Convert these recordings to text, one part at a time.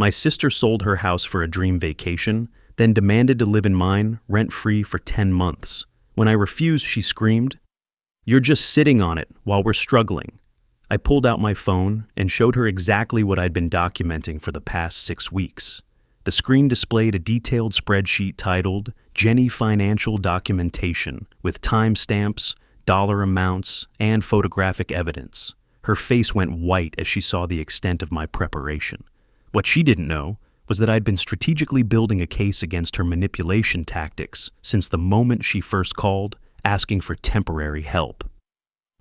My sister sold her house for a dream vacation, then demanded to live in mine, rent-free for 10 months. When I refused, she screamed, "You're just sitting on it while we're struggling." I pulled out my phone and showed her exactly what I'd been documenting for the past 6 weeks. The screen displayed a detailed spreadsheet titled Jenny Financial Documentation with timestamps, dollar amounts, and photographic evidence. Her face went white as she saw the extent of my preparation. What she didn't know was that I'd been strategically building a case against her manipulation tactics since the moment she first called, asking for temporary help.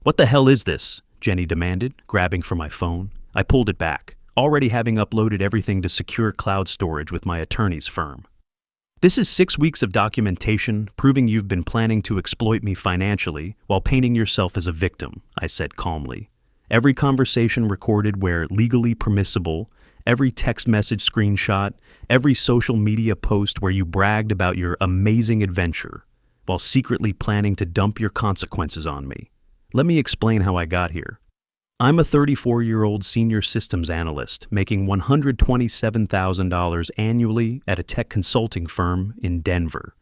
"What the hell is this?" Jenny demanded, grabbing for my phone. I pulled it back, already having uploaded everything to secure cloud storage with my attorney's firm. "This is 6 weeks of documentation proving you've been planning to exploit me financially while painting yourself as a victim," I said calmly. "Every conversation recorded where legally permissible, every text message screenshot, every social media post where you bragged about your amazing adventure, while secretly planning to dump your consequences on me. Let me explain how I got here. I'm a 34-year-old senior systems analyst making $127,000 annually at a tech consulting firm in Denver.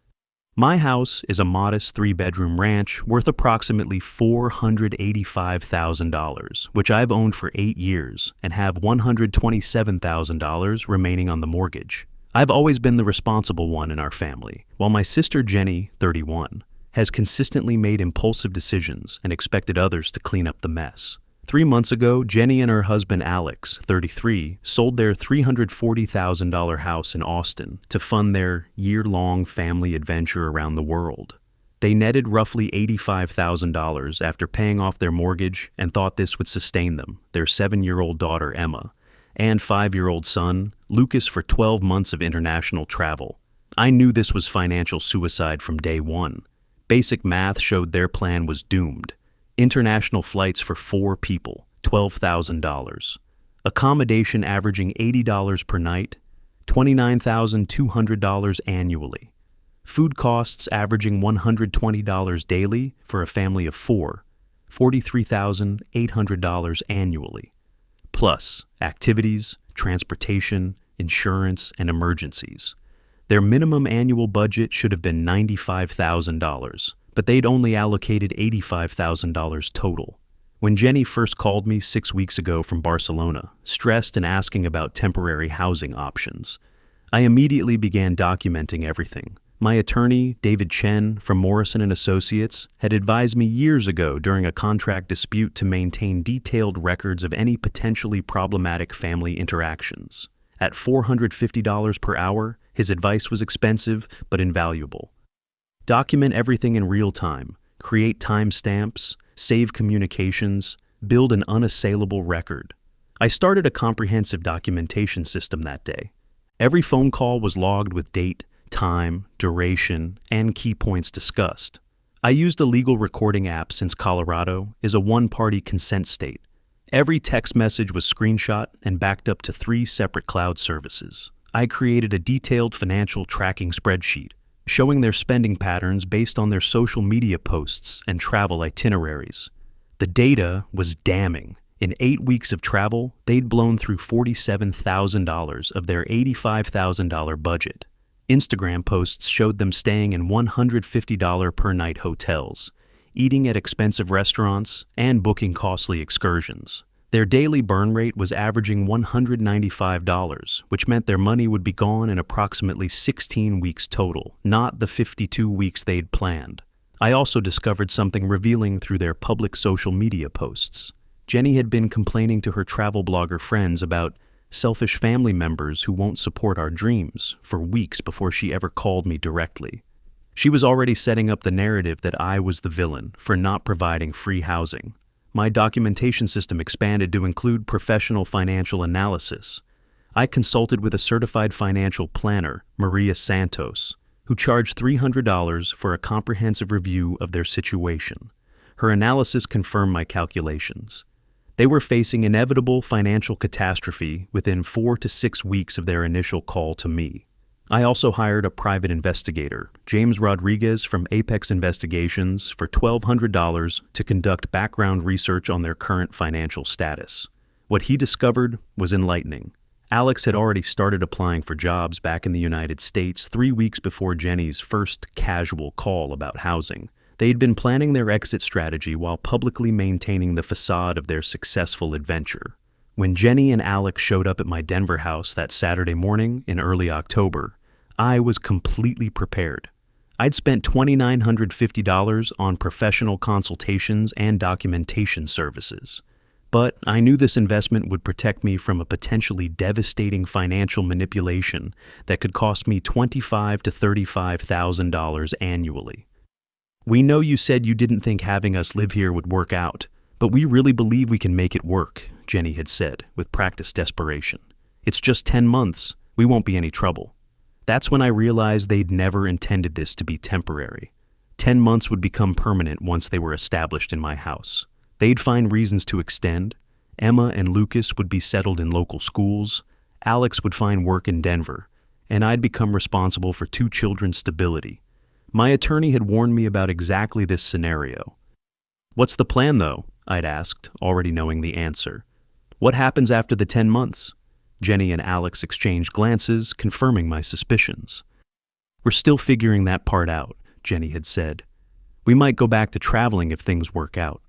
My house is a modest 3-bedroom ranch worth approximately $485,000, which I've owned for 8 years and have $127,000 remaining on the mortgage. I've always been the responsible one in our family, while my sister Jenny, 31, has consistently made impulsive decisions and expected others to clean up the mess. 3 months ago, Jenny and her husband Alex, 33, sold their $340,000 house in Austin to fund their year-long family adventure around the world. They netted roughly $85,000 after paying off their mortgage and thought this would sustain them, their 7-year-old daughter Emma, and 5-year-old son, Lucas, for 12 months of international travel. I knew this was financial suicide from day one. Basic math showed their plan was doomed. International flights for 4 people, $12,000. Accommodation averaging $80 per night, $29,200 annually. Food costs averaging $120 daily for a family of 4, $43,800 annually. Plus activities, transportation, insurance, and emergencies. Their minimum annual budget should have been $95,000, but they'd only allocated $85,000 total. When Jenny first called me 6 weeks ago from Barcelona, stressed and asking about temporary housing options, I immediately began documenting everything. My attorney, David Chen from Morrison & Associates, had advised me years ago during a contract dispute to maintain detailed records of any potentially problematic family interactions. At $450 per hour, his advice was expensive but invaluable. Document everything in real time, create timestamps, save communications, build an unassailable record. I started a comprehensive documentation system that day. Every phone call was logged with date, time, duration, and key points discussed. I used a legal recording app since Colorado is a one-party consent state. Every text message was screenshot and backed up to 3 separate cloud services. I created a detailed financial tracking spreadsheet, showing their spending patterns based on their social media posts and travel itineraries. The data was damning. In 8 weeks of travel, they'd blown through $47,000 of their $85,000 budget. Instagram posts showed them staying in $150 per night hotels, eating at expensive restaurants, and booking costly excursions. Their daily burn rate was averaging $195, which meant their money would be gone in approximately 16 weeks total, not the 52 weeks they'd planned. I also discovered something revealing through their public social media posts. Jenny had been complaining to her travel blogger friends about selfish family members who won't support our dreams for weeks before she ever called me directly. She was already setting up the narrative that I was the villain for not providing free housing. My documentation system expanded to include professional financial analysis. I consulted with a certified financial planner, Maria Santos, who charged $300 for a comprehensive review of their situation. Her analysis confirmed my calculations. They were facing inevitable financial catastrophe within 4 to 6 weeks of their initial call to me. I also hired a private investigator, James Rodriguez from Apex Investigations, for $1,200 to conduct background research on their current financial status. What he discovered was enlightening. Alex had already started applying for jobs back in the United States 3 weeks before Jenny's first casual call about housing. They'd been planning their exit strategy while publicly maintaining the facade of their successful adventure. When Jenny and Alex showed up at my Denver house that Saturday morning in early October, I was completely prepared. I'd spent $2,950 on professional consultations and documentation services. But I knew this investment would protect me from a potentially devastating financial manipulation that could cost me $25,000 to $35,000 annually. "We know you said you didn't think having us live here would work out, but we really believe we can make it work," Jenny had said, with practiced desperation. "It's just 10 months. We won't be any trouble." That's when I realized they'd never intended this to be temporary. 10 months would become permanent once they were established in my house. They'd find reasons to extend. Emma and Lucas would be settled in local schools. Alex would find work in Denver, and I'd become responsible for 2 children's stability. My attorney had warned me about exactly this scenario. "What's the plan, though?" I'd asked, already knowing the answer. "What happens after the 10 months? Jenny and Alex exchanged glances, confirming my suspicions. "We're still figuring that part out," Jenny had said. "We might go back to traveling if things work out."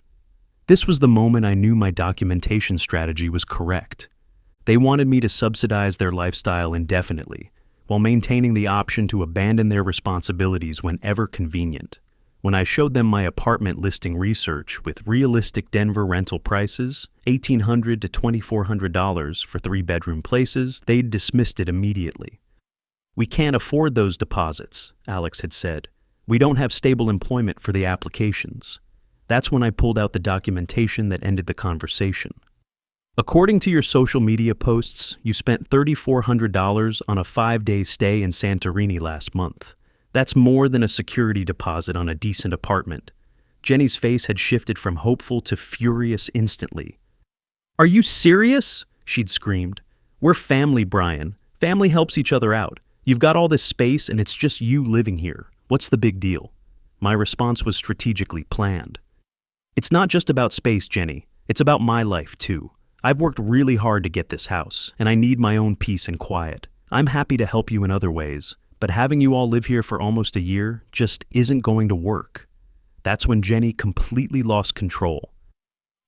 This was the moment I knew my documentation strategy was correct. They wanted me to subsidize their lifestyle indefinitely, while maintaining the option to abandon their responsibilities whenever convenient. When I showed them my apartment listing research with realistic Denver rental prices, $1,800 to $2,400 for 3-bedroom places, they'd dismissed it immediately. "We can't afford those deposits," Alex had said. "We don't have stable employment for the applications." That's when I pulled out the documentation that ended the conversation. "According to your social media posts, you spent $3,400 on a 5-day stay in Santorini last month. That's more than a security deposit on a decent apartment." Jenny's face had shifted from hopeful to furious instantly. "Are you serious?" she'd screamed. "We're family, Brian. Family helps each other out. You've got all this space and it's just you living here. What's the big deal?" My response was strategically planned. "It's not just about space, Jenny. It's about my life, too. I've worked really hard to get this house, and I need my own peace and quiet. I'm happy to help you in other ways, but having you all live here for almost a year just isn't going to work." That's when Jenny completely lost control.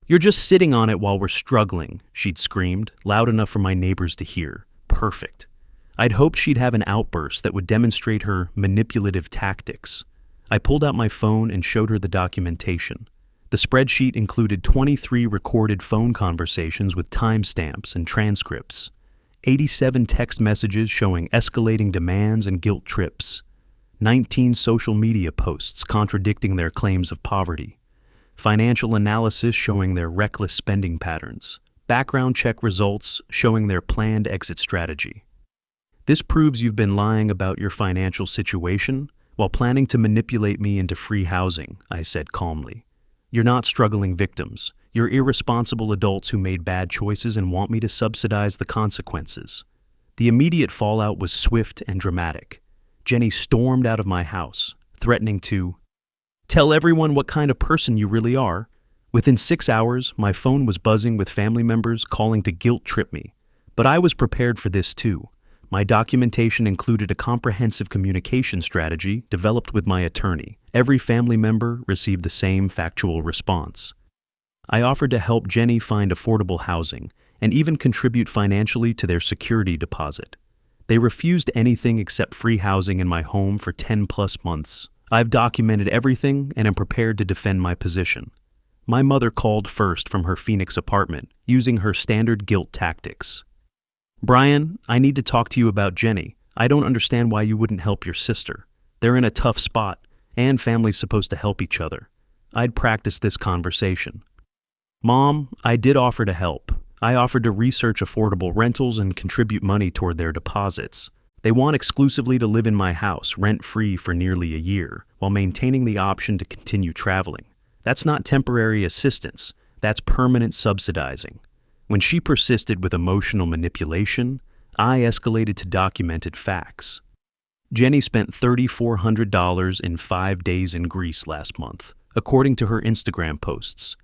"You're just sitting on it while we're struggling," she'd screamed, loud enough for my neighbors to hear. Perfect. I'd hoped she'd have an outburst that would demonstrate her manipulative tactics. I pulled out my phone and showed her the documentation. The spreadsheet included 23 recorded phone conversations with timestamps and transcripts, 87 text messages showing escalating demands and guilt trips, 19 social media posts contradicting their claims of poverty, financial analysis showing their reckless spending patterns, background check results showing their planned exit strategy. "This proves you've been lying about your financial situation while planning to manipulate me into free housing," I said calmly. "You're not struggling victims. You're irresponsible adults who made bad choices and want me to subsidize the consequences." The immediate fallout was swift and dramatic. Jenny stormed out of my house, threatening to tell everyone what kind of person you really are. Within 6 hours, my phone was buzzing with family members calling to guilt trip me. But I was prepared for this too. My documentation included a comprehensive communication strategy developed with my attorney. Every family member received the same factual response. I offered to help Jenny find affordable housing and even contribute financially to their security deposit. They refused anything except free housing in my home for 10+ months. I've documented everything and am prepared to defend my position. My mother called first from her Phoenix apartment, using her standard guilt tactics. "Brian, I need to talk to you about Jenny. I don't understand why you wouldn't help your sister. They're in a tough spot, and family's supposed to help each other." I'd practiced this conversation. "Mom, I did offer to help. I offered to research affordable rentals and contribute money toward their deposits. They want exclusively to live in my house, rent-free for nearly a year, while maintaining the option to continue traveling. That's not temporary assistance. That's permanent subsidizing." When she persisted with emotional manipulation, I escalated to documented facts. Jenny spent $3,400 in 5 days in Greece last month, according to her Instagram posts.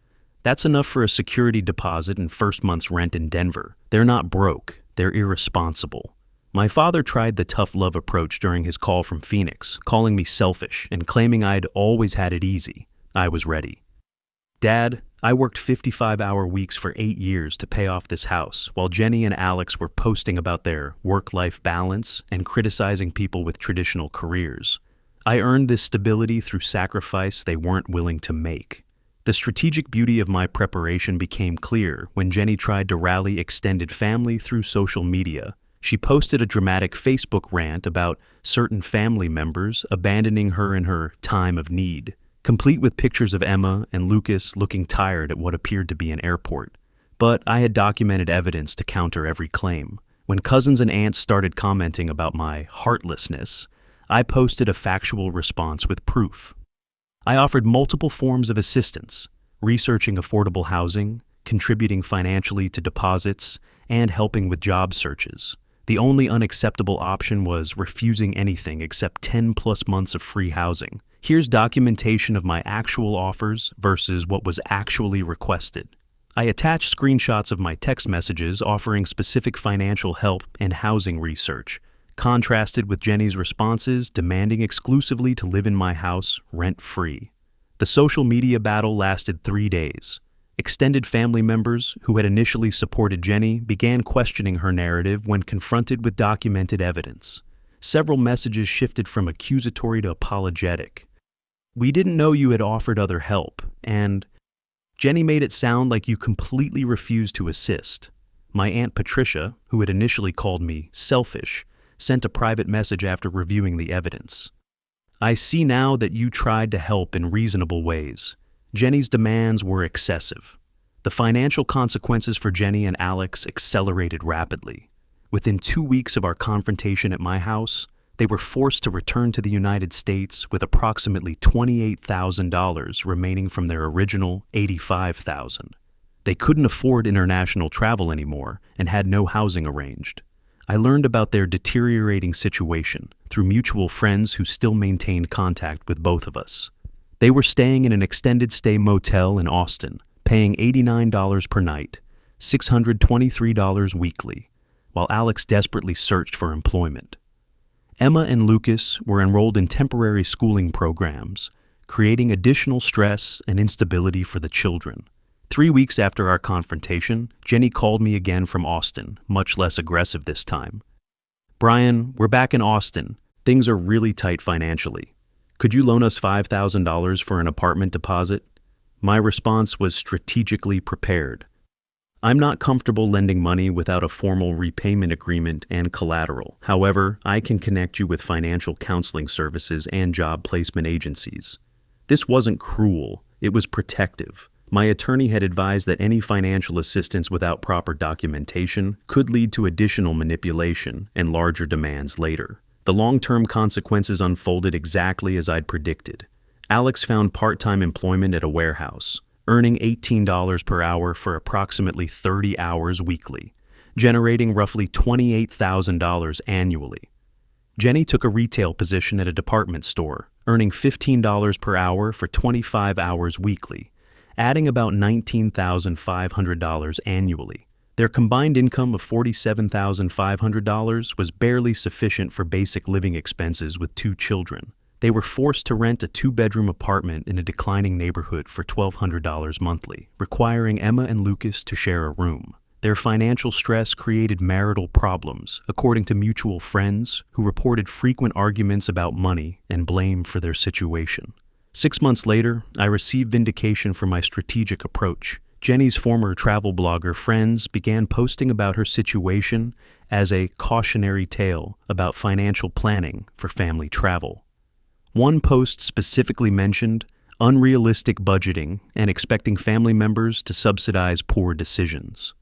That's enough for a security deposit and first month's rent in Denver. They're not broke. they're irresponsible. My father tried the tough love approach during his call from Phoenix, calling me selfish and claiming I'd always had it easy. I was ready. Dad, I worked 55-hour weeks for 8 years to pay off this house, while Jenny and Alex were posting about their work-life balance and criticizing people with traditional careers. I earned this stability through sacrifice they weren't willing to make. The strategic beauty of my preparation became clear when Jenny tried to rally extended family through social media. She posted a dramatic Facebook rant about certain family members abandoning her in her time of need, complete with pictures of Emma and Lucas looking tired at what appeared to be an airport. But I had documented evidence to counter every claim. When cousins and aunts started commenting about my heartlessness, I posted a factual response with proof. I offered multiple forms of assistance, researching affordable housing, contributing financially to deposits, and helping with job searches. The only unacceptable option was refusing anything except 10+ months of free housing. Here's documentation of my actual offers versus what was actually requested. I attached screenshots of my text messages offering specific financial help and housing research, contrasted with Jenny's responses demanding exclusively to live in my house rent-free. The social media battle lasted 3 days. Extended family members who had initially supported Jenny began questioning her narrative when confronted with documented evidence. Several messages shifted from accusatory to apologetic. "We didn't know you had offered other help," and "Jenny made it sound like you completely refused to assist." My Aunt Patricia, who had initially called me selfish, sent a private message after reviewing the evidence. "I see now that you tried to help in reasonable ways. Jenny's demands were excessive." The financial consequences for Jenny and Alex accelerated rapidly. Within 2 weeks of our confrontation at my house, they were forced to return to the United States with approximately $28,000 remaining from their original $85,000. They couldn't afford international travel anymore and had no housing arranged. I learned about their deteriorating situation through mutual friends who still maintained contact with both of us. They were staying in an extended stay motel in Austin, paying $89 per night, $623 weekly, while Alex desperately searched for employment. Emma and Lucas were enrolled in temporary schooling programs, creating additional stress and instability for the children. 3 weeks after our confrontation, Jenny called me again from Austin, much less aggressive this time. "Brian, we're back in Austin. Things are really tight financially. Could you loan us $5,000 for an apartment deposit?" My response was strategically prepared. "I'm not comfortable lending money without a formal repayment agreement and collateral. However, I can connect you with financial counseling services and job placement agencies." This wasn't cruel, it was protective. My attorney had advised that any financial assistance without proper documentation could lead to additional manipulation and larger demands later. The long-term consequences unfolded exactly as I'd predicted. Alex found part-time employment at a warehouse, earning $18 per hour for approximately 30 hours weekly, generating roughly $28,000 annually. Jenny took a retail position at a department store, earning $15 per hour for 25 hours weekly, adding about $19,500 annually. Their combined income of $47,500 was barely sufficient for basic living expenses with 2 children. They were forced to rent a 2-bedroom apartment in a declining neighborhood for $1,200 monthly, requiring Emma and Lucas to share a room. Their financial stress created marital problems, according to mutual friends who reported frequent arguments about money and blame for their situation. 6 months later, I received vindication for my strategic approach. Jenny's former travel blogger friends began posting about her situation as a cautionary tale about financial planning for family travel. One post specifically mentioned unrealistic budgeting and expecting family members to subsidize poor decisions.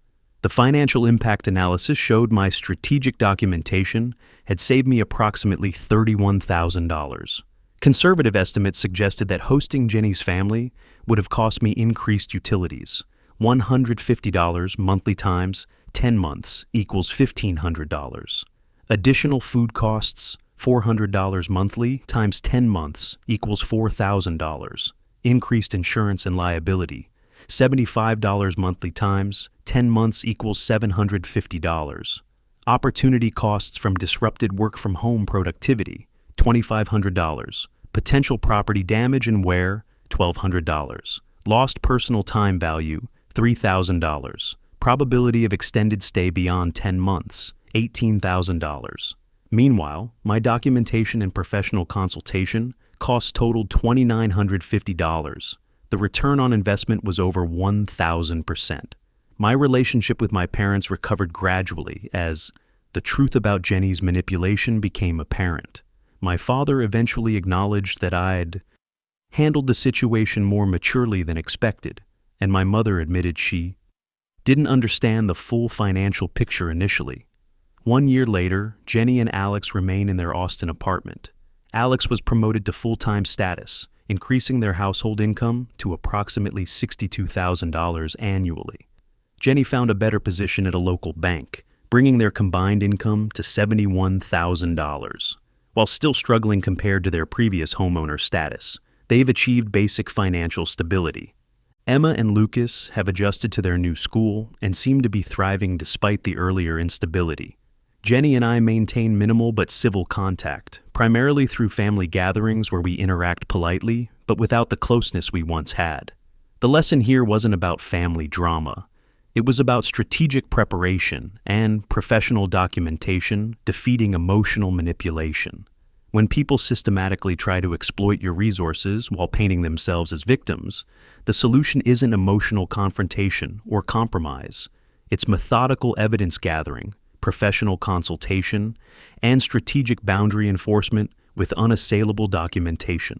The financial impact analysis showed my strategic documentation had saved me approximately $31,000. Conservative estimates suggested that hosting Jenny's family would have cost me increased utilities. $150 monthly times 10 months equals $1,500. Additional food costs, $400 monthly times 10 months equals $4,000. Increased insurance and liability, $75 monthly times 10 months equals $750. Opportunity costs from disrupted work-from-home productivity, $2,500. Potential property damage and wear, $1,200. Lost personal time value, $3,000. Probability of extended stay beyond 10 months, $18,000. Meanwhile, my documentation and professional consultation costs totaled $2,950. The return on investment was over 1,000%. My relationship with my parents recovered gradually as the truth about Jenny's manipulation became apparent. My father eventually acknowledged that I'd handled the situation more maturely than expected, and my mother admitted she didn't understand the full financial picture initially. 1 year later, Jenny and Alex remain in their Austin apartment. Alex was promoted to full-time status, increasing their household income to approximately $62,000 annually. Jenny found a better position at a local bank, bringing their combined income to $71,000. While still struggling compared to their previous homeowner status, they've achieved basic financial stability. Emma and Lucas have adjusted to their new school and seem to be thriving despite the earlier instability. Jenny and I maintain minimal but civil contact, primarily through family gatherings where we interact politely, but without the closeness we once had. The lesson here wasn't about family drama. It was about strategic preparation and professional documentation defeating emotional manipulation. When people systematically try to exploit your resources while painting themselves as victims, the solution isn't emotional confrontation or compromise. It's methodical evidence gathering, professional consultation, and strategic boundary enforcement with unassailable documentation.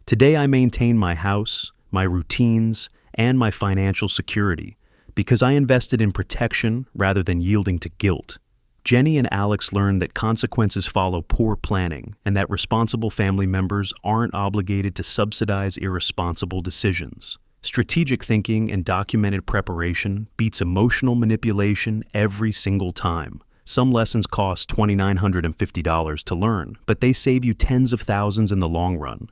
Today I maintain my house, my routines, and my financial security because I invested in protection rather than yielding to guilt. Jenny and Alex learned that consequences follow poor planning and that responsible family members aren't obligated to subsidize irresponsible decisions. Strategic thinking and documented preparation beats emotional manipulation every single time. Some lessons cost $2,950 to learn, but they save you tens of thousands in the long run.